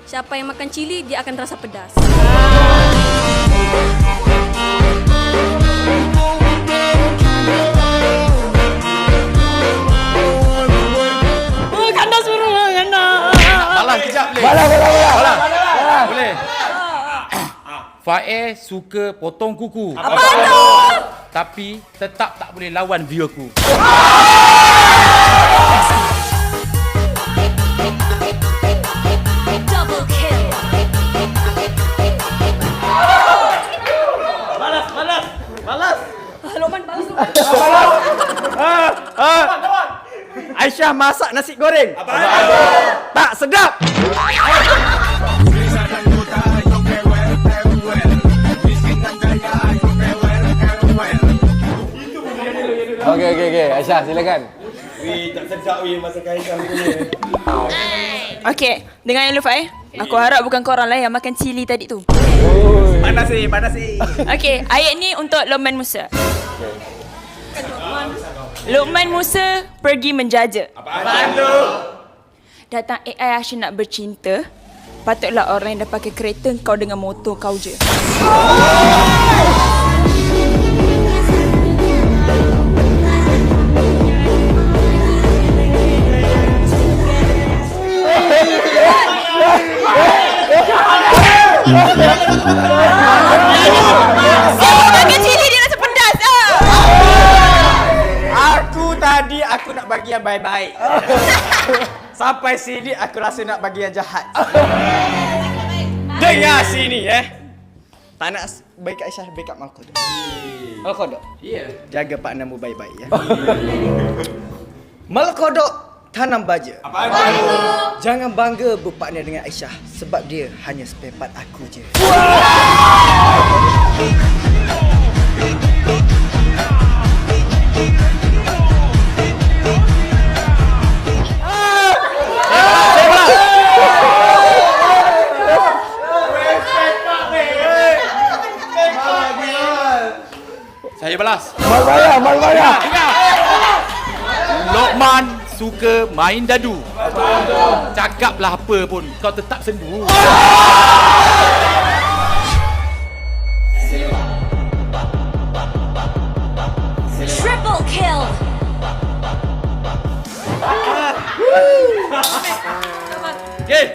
Siapa yang makan cili, dia akan rasa pedas. Kandas suruh kandas. Balas kejap boleh. Balas. Boleh. Fae suka potong kuku. Apa tu? Tapi tetap tak boleh lawan view aku. Double kill. Balas. Lokman, balas Lokman. Aisyah masak nasi goreng. Tak sedap. Okey. Aisyah, silakan. Tak sedap masakan Aisyah ni. Okey, dengan yang lupa aku harap bukan korang lah yang makan cili tadi tu. Panas ni. Okey, ayat ni untuk Luqman Musa. Luqman Musa pergi menjaja. Apaan tu? Datang AI asyik nak bercinta. Patutlah orang yang dah pakai kereta kau dengan motor kau je. Siapa makan cili dia rasa pedas ah. Aku nak bagi yang baik-baik. Sampai sini aku rasa nak bagi yang jahat. Dengar sini tak nak baik kat Aisyah, baik kat Malkodok. Malkodok. Ya. Jaga partnermu baik-baik ya. Malkodok tanam baja. Apaan tu? Jangan bangga berpartner dengan Aisyah sebab dia hanya spare part aku je. Saya balas. Mal bayar. Lokman suka main dadu. Cakaplah apa pun, kau tetap sendu. Triple kill. Okay.